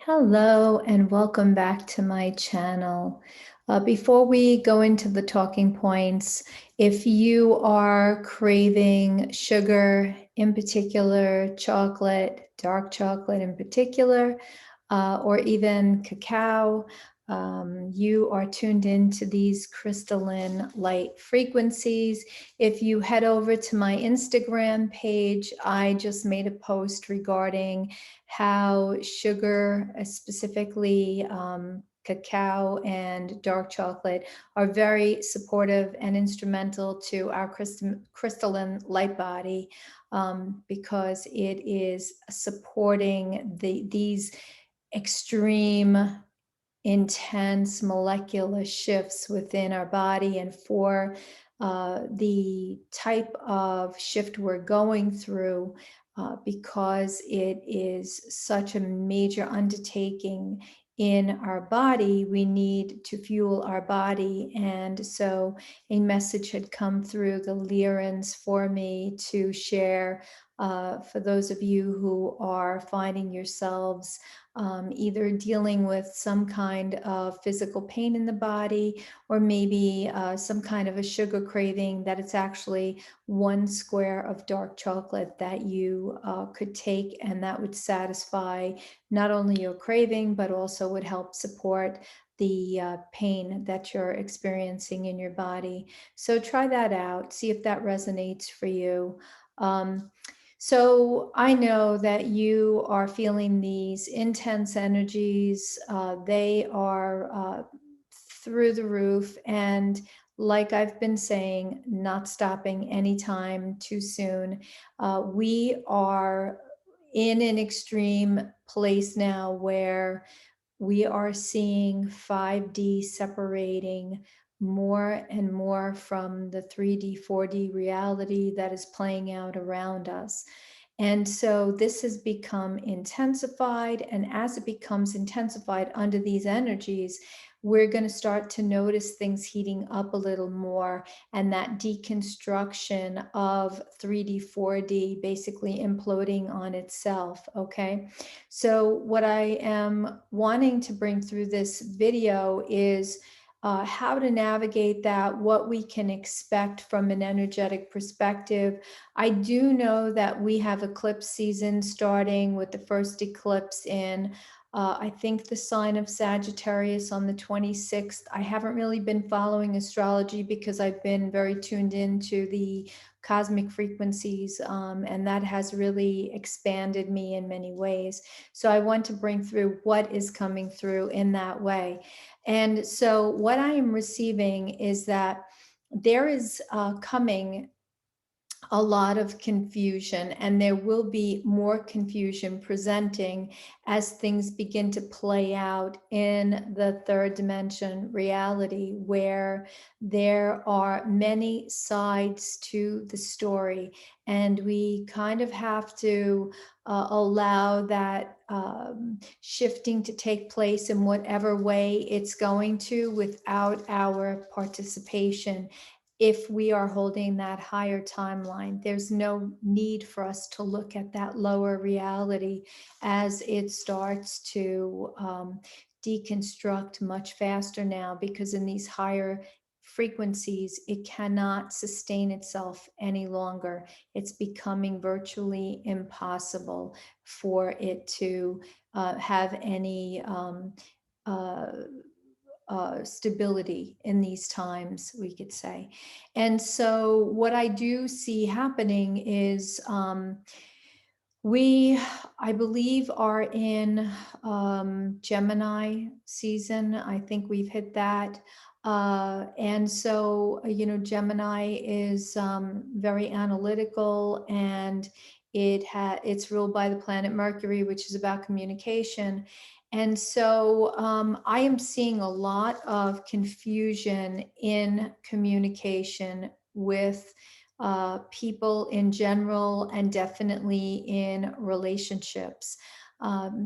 Hello and welcome back to my channel. Before we go into the talking points, if you are craving sugar, in particular chocolate, dark chocolate in particular, or even cacao, you are tuned into these crystalline light frequencies. If you head over to my Instagram page, I just made a post regarding how sugar, specifically cacao and dark chocolate, are very supportive and instrumental to our crystalline light body, because it is supporting these extreme intense molecular shifts within our body. And for the type of shift we're going through, because it is such a major undertaking in our body, we need to fuel our body. And so a message had come through the Lyrans for me to share, for those of you who are finding yourselves either dealing with some kind of physical pain in the body, or maybe some kind of a sugar craving, that it's actually 1 square of dark chocolate that you could take, and that would satisfy not only your craving, but also would help support the pain that you're experiencing in your body. So try that out, see if that resonates for you. So I know that you are feeling these intense energies. They are through the roof. And like I've been saying, not stopping anytime too soon. We are in an extreme place now where we are seeing 5D separating more and more from the 3D, 4D reality that is playing out around us. And so this has become intensified. And as it becomes intensified under these energies, we're going to start to notice things heating up a little more, and that deconstruction of 3D, 4D basically imploding on itself. Okay. So what I am wanting to bring through this video is how to navigate that, what we can expect from an energetic perspective. I do know that we have eclipse season starting with the first eclipse in, I think, the sign of Sagittarius on the 26th. I haven't really been following astrology because I've been very tuned into the cosmic frequencies, and that has really expanded me in many ways. So I want to bring through what is coming through in that way. And so what I am receiving is that there is coming a lot of confusion, and there will be more confusion presenting as things begin to play out in the third dimension reality, where there are many sides to the story, and we kind of have to allow that shifting to take place in whatever way it's going to, without our participation. If we are holding that higher timeline, there's no need for us to look at that lower reality as it starts to deconstruct much faster now, because in these higher frequencies, it cannot sustain itself any longer. It's becoming virtually impossible for it to have any stability in these times, we could say. And so what I do see happening is we, I believe, are in Gemini season. I think we've hit that. And so, Gemini is very analytical, and it's ruled by the planet Mercury, which is about communication. And so I am seeing a lot of confusion in communication with people in general, and definitely in relationships.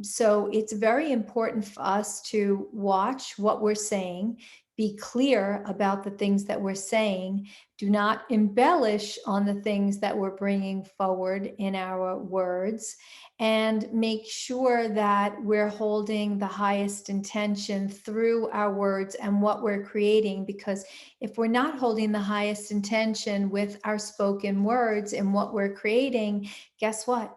So it's very important for us to watch what we're saying, be clear about the things that we're saying. Do not embellish on the things that we're bringing forward in our words, and make sure that we're holding the highest intention through our words and what we're creating. Because if we're not holding the highest intention with our spoken words and what we're creating, guess what?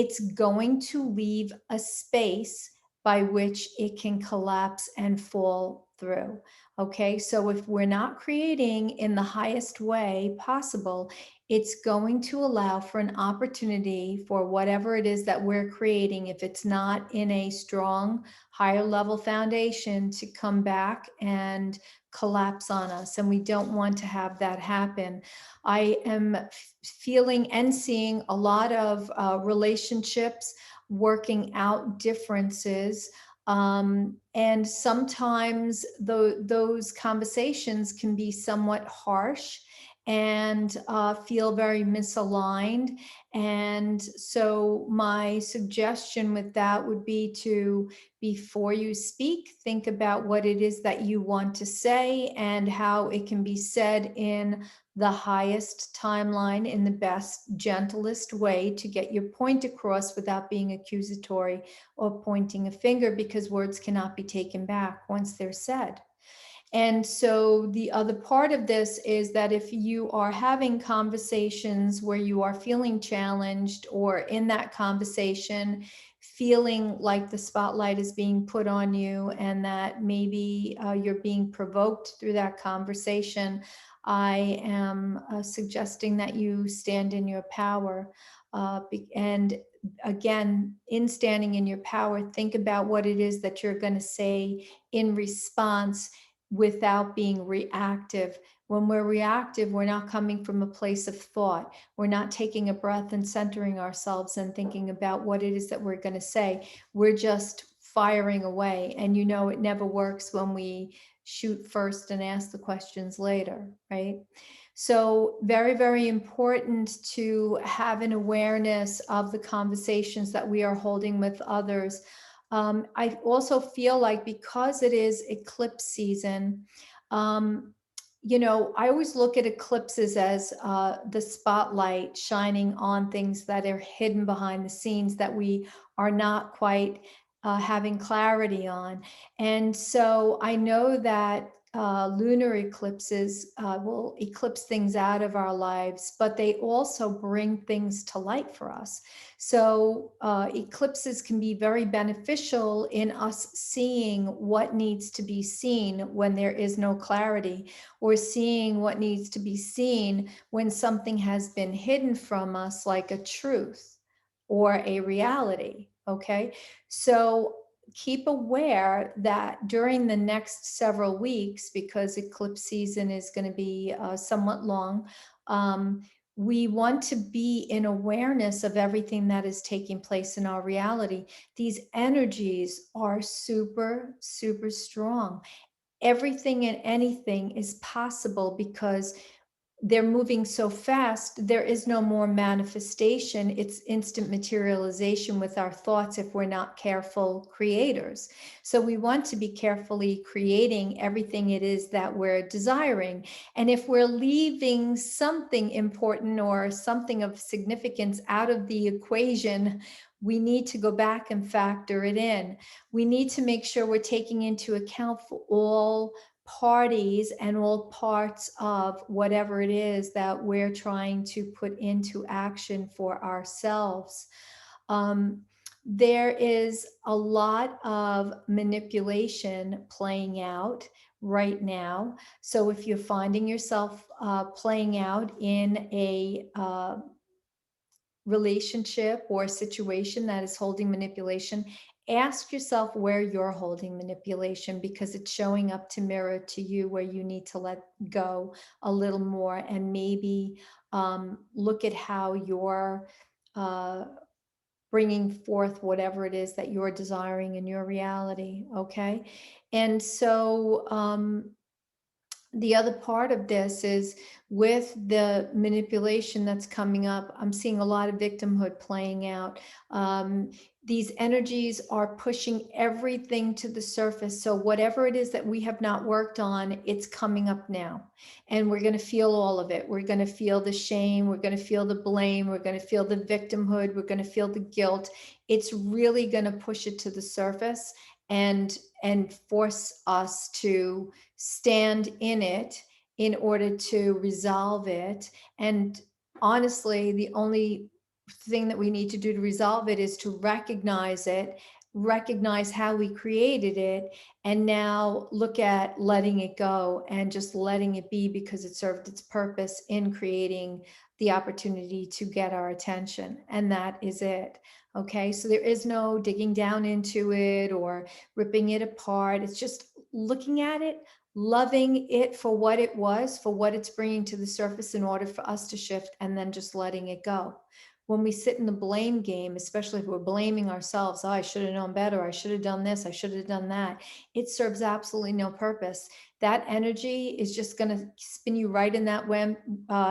It's going to leave a space by which it can collapse and fall through. Okay, so if we're not creating in the highest way possible, it's going to allow for an opportunity for whatever it is that we're creating, if it's not in a strong, higher level foundation, to come back and collapse on us. And we don't want to have that happen. I am feeling and seeing a lot of relationships working out differences. And sometimes those conversations can be somewhat harsh and feel very misaligned. And so my suggestion with that would be to, before you speak, think about what it is that you want to say and how it can be said in the highest timeline, in the best, gentlest way to get your point across without being accusatory or pointing a finger, because words cannot be taken back once they're said. And so the other part of this is that if you are having conversations where you are feeling challenged, or in that conversation feeling like the spotlight is being put on you, and that maybe you're being provoked through that conversation, I am suggesting that you stand in your power. And again, in standing in your power, think about what it is that you're going to say in response without being reactive. When we're reactive, we're not coming from a place of thought. We're not taking a breath and centering ourselves and thinking about what it is that we're going to say. We're just firing away. And you know, it never works when we shoot first and ask the questions later, right? So very, very important to have an awareness of the conversations that we are holding with others. I also feel like, because it is eclipse season, um, you know, I always look at eclipses as the spotlight shining on things that are hidden behind the scenes that we are not quite having clarity on. And so I know that lunar eclipses will eclipse things out of our lives, but they also bring things to light for us. So eclipses can be very beneficial in us seeing what needs to be seen when there is no clarity, or seeing what needs to be seen when something has been hidden from us, like a truth or a reality. Okay, so keep aware that during the next several weeks, because eclipse season is going to be somewhat long, we want to be in awareness of everything that is taking place in our reality. These energies are super, super strong. Everything and anything is possible because they're moving so fast. There is no more manifestation. It's instant materialization with our thoughts if we're not careful creators. So we want to be carefully creating everything it is that we're desiring. And if we're leaving something important or something of significance out of the equation, we need to go back and factor it in. We need to make sure we're taking into account for all parties and all parts of whatever it is that we're trying to put into action for ourselves. Um, there is a lot of manipulation playing out right now. So if you're finding yourself playing out in a relationship or situation that is holding manipulation, ask yourself where you're holding manipulation, because it's showing up to mirror to you where you need to let go a little more, and maybe look at how you're uh, bringing forth whatever it is that you're desiring in your reality. Okay. And so The other part of this is with the manipulation that's coming up, I'm seeing a lot of victimhood playing out. Um, these energies are pushing everything to the surface. So, whatever it is that we have not worked on, it's coming up now. And we're going to feel all of it. We're going to feel the shame. We're going to feel the blame. We're going to feel the victimhood. We're going to feel the guilt. It's really going to push it to the surface and force us to stand in it in order to resolve it. And honestly, the only thing that we need to do to resolve it is to recognize it, recognize how we created it, and now look at letting it go and just letting it be because it served its purpose in creating the opportunity to get our attention. And that is it. Okay, so there is no digging down into it or ripping it apart. It's just looking at it, loving it for what it was, for what it's bringing to the surface in order for us to shift, and then just letting it go. When we sit in the blame game, especially if we're blaming ourselves, oh, I should have known better, I should have done this, I should have done that, it serves absolutely no purpose. That energy is just going to spin you right in that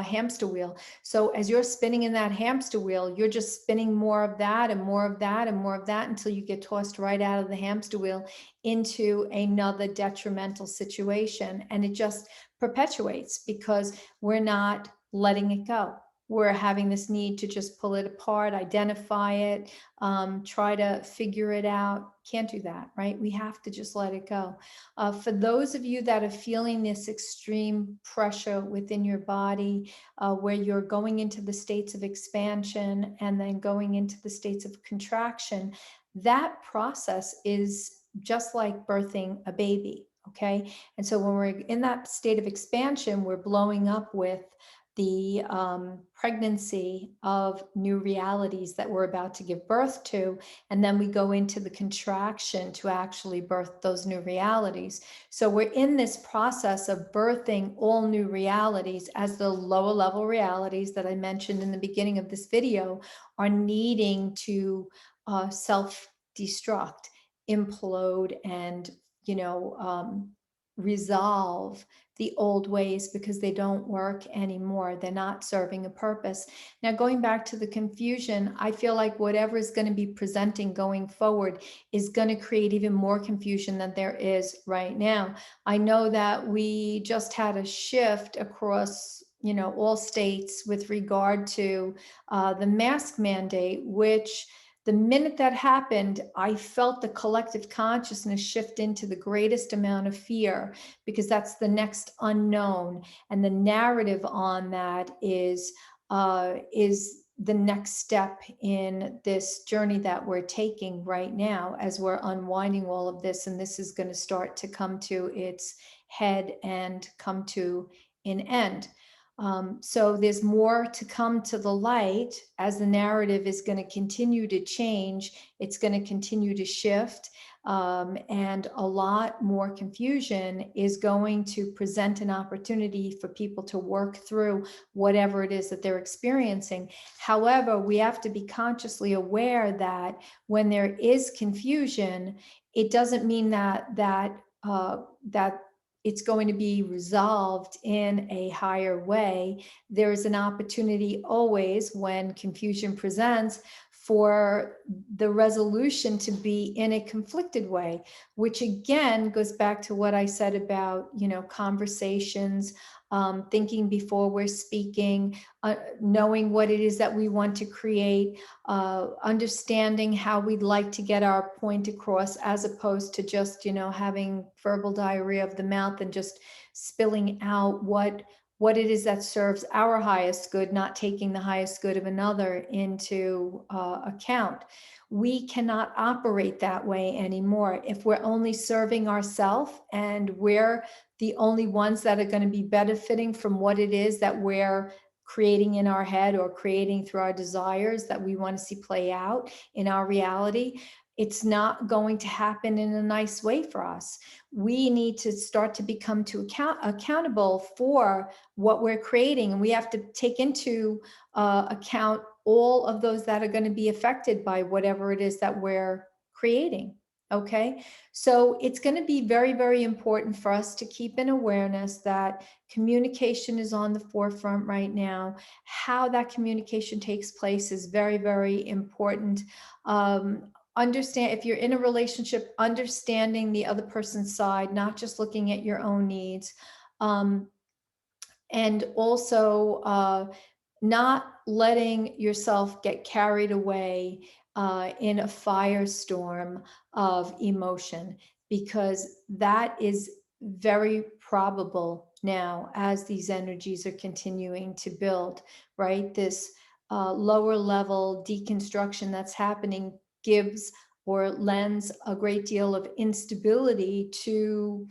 hamster wheel. So as you're spinning in that hamster wheel, you're just spinning more of that and more of that and more of that until you get tossed right out of the hamster wheel into another detrimental situation. And it just perpetuates because we're not letting it go. We're having this need to just pull it apart, identify it, try to figure it out. Can't do that, right? We have to just let it go. For those of you that are feeling this extreme pressure within your body, where you're going into the states of expansion and then going into the states of contraction, that process is just like birthing a baby. Okay. And so when we're in that state of expansion, we're blowing up with the pregnancy of new realities that we're about to give birth to. And then we go into the contraction to actually birth those new realities. So we're in this process of birthing all new realities as the lower level realities that I mentioned in the beginning of this video are needing to self destruct, implode, and resolve the old ways because they don't work anymore. They're not serving a purpose. Now, going back to the confusion, I feel like whatever is going to be presenting going forward is going to create even more confusion than there is right now. I know that we just had a shift across all states with regard to the mask mandate, which the minute that happened, I felt the collective consciousness shift into the greatest amount of fear because that's the next unknown. And the narrative on that is the next step in this journey that we're taking right now as we're unwinding all of this. And this is going to start to come to its head and come to an end. So there's more to come to the light as the narrative is going to continue to change. It's going to continue to shift. And a lot more confusion is going to present an opportunity for people to work through whatever it is that they're experiencing. However, we have to be consciously aware that when there is confusion, it doesn't mean that it's going to be resolved in a higher way. There is an opportunity always when confusion presents for the resolution to be in a conflicted way, which again goes back to what I said about, conversations, thinking before we're speaking, knowing what it is that we want to create, understanding how we'd like to get our point across, as opposed to just, having verbal diarrhea of the mouth and just spilling out what it is that serves our highest good, not taking the highest good of another into account. We cannot operate that way anymore. If we're only serving ourselves and we're the only ones that are going to be benefiting from what it is that we're creating in our head or creating through our desires that we want to see play out in our reality, it's not going to happen in a nice way for us. We need to start to become accountable for what we're creating, and we have to take into account all of those that are going to be affected by whatever it is that we're creating. Okay, so it's going to be very, very important for us to keep in awareness that communication is on the forefront right now. How that communication takes place is very, very important. Understand, if you're in a relationship, understanding the other person's side, not just looking at your own needs. Um, and also not letting yourself get carried away in a firestorm of emotion, because that is very probable now as these energies are continuing to build, right? This lower level deconstruction that's happening gives or lends a great deal of instability to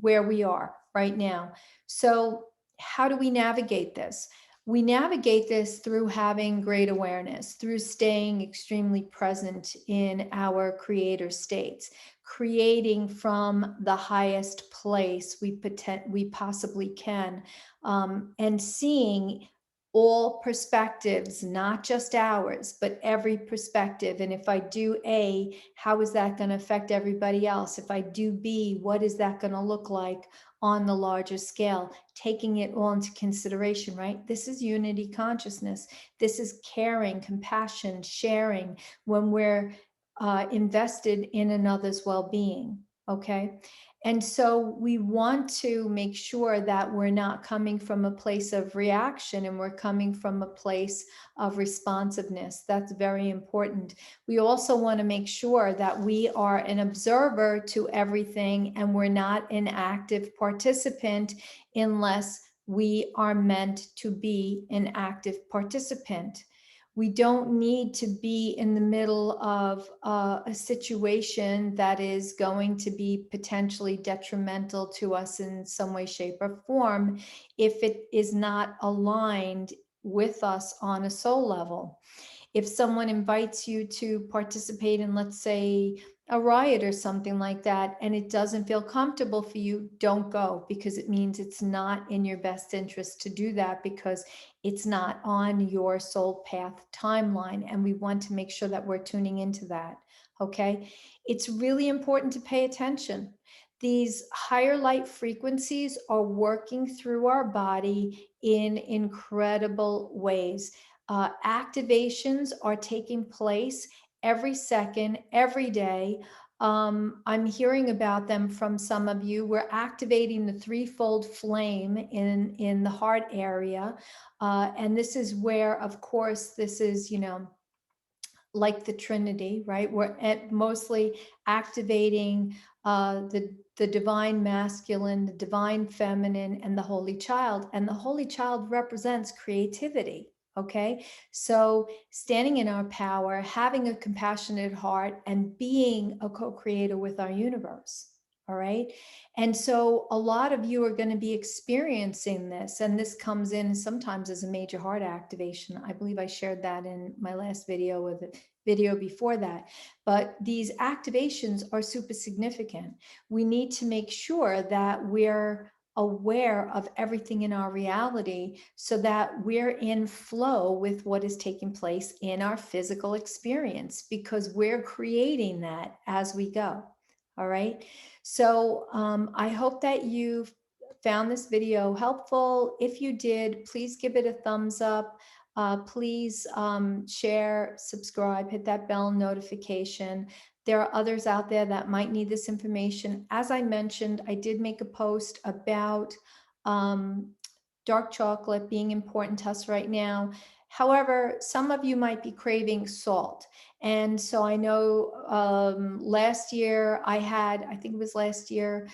where we are right now. So, how do we navigate this? We navigate this through having great awareness, through staying extremely present in our creator states, creating from the highest place we possibly can, and seeing all perspectives, not just ours, but every perspective. And if I do A, how is that going to affect everybody else? If I do B, what is that going to look like on the larger scale? Taking it all into consideration, right? This is unity consciousness. This is caring, compassion, sharing when we're invested in another's well being. Okay. And so we want to make sure that we're not coming from a place of reaction and we're coming from a place of responsiveness. That's very important. We also want to make sure that we are an observer to everything and we're not an active participant unless we are meant to be an active participant. We don't need to be in the middle of a situation that is going to be potentially detrimental to us in some way, shape, or form if it is not aligned with us on a soul level. If someone invites you to participate in, let's say, a riot or something like that, and it doesn't feel comfortable for you, don't go, because it means it's not in your best interest to do that, because it's not on your soul path timeline. And we want to make sure that we're tuning into that. Okay. It's really important to pay attention. These higher light frequencies are working through our body in incredible ways. Activations are taking place every second, every day. I'm hearing about them from some of you. We're activating the threefold flame in the heart area. And this is where, of course, this is, like the Trinity, right? We're mostly activating the divine masculine, the divine feminine, and the Holy Child. And the Holy Child represents creativity. Okay, so standing in our power, having a compassionate heart, and being a co-creator with our universe. All right. And so a lot of you are going to be experiencing this, and this comes in sometimes as a major heart activation. I believe I shared that in my last video with the video before that. But these activations are super significant. We need to make sure that we're aware of everything in our reality so that we're in flow with what is taking place in our physical experience, because we're creating that as we go. All right. So I hope that you found this video helpful. If you did, please give it a thumbs up. Please share, subscribe, hit that bell notification. There are others out there that might need this information. As I mentioned, I did make a post about dark chocolate being important to us right now. However, some of you might be craving salt. And so I know last year I think it was last year,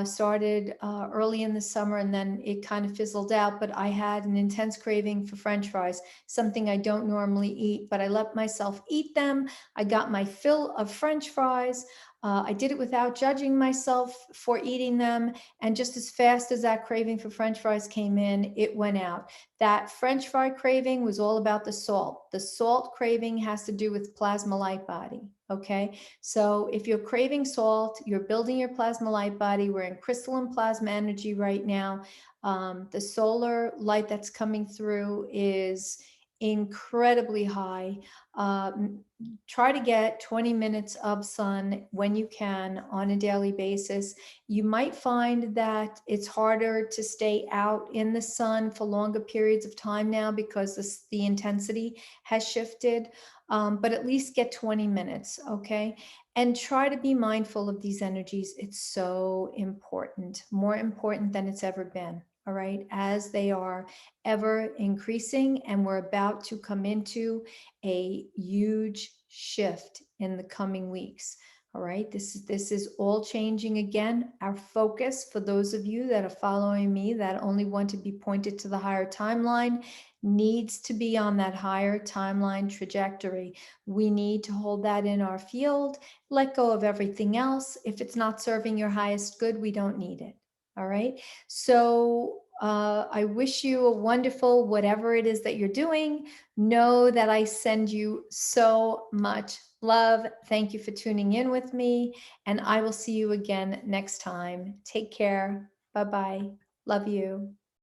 started early in the summer, and then it kind of fizzled out. But I had an intense craving for French fries, something I don't normally eat, but I let myself eat them. I got my fill of French fries. I did it without judging myself for eating them. And just as fast as that craving for French fries came in, it went out. That French fry craving was all about the salt. The salt craving has to do with plasma light body. Okay. So if you're craving salt, you're building your plasma light body. We're in crystalline plasma energy right now. The solar light that's coming through is incredibly high. Um, Try to get 20 minutes of sun when you can on a daily basis. You might find that it's harder to stay out in the sun for longer periods of time now because the intensity has shifted, but at least get 20 minutes, okay? And try to be mindful of these energies. It's so important, more important than it's ever been, all right? As they are ever increasing, and we're about to come into a huge shift in the coming weeks. All right, this is all changing again. Our focus, for those of you that are following me that only want to be pointed to the higher timeline, needs to be on that higher timeline trajectory. We need to hold that in our field, let go of everything else. If it's not serving your highest good, we don't need it. All right. So I wish you a wonderful, whatever it is that you're doing. Know that I send you so much love. Thank you for tuning in with me, and I will see you again next time. Take care. Bye bye. Love you.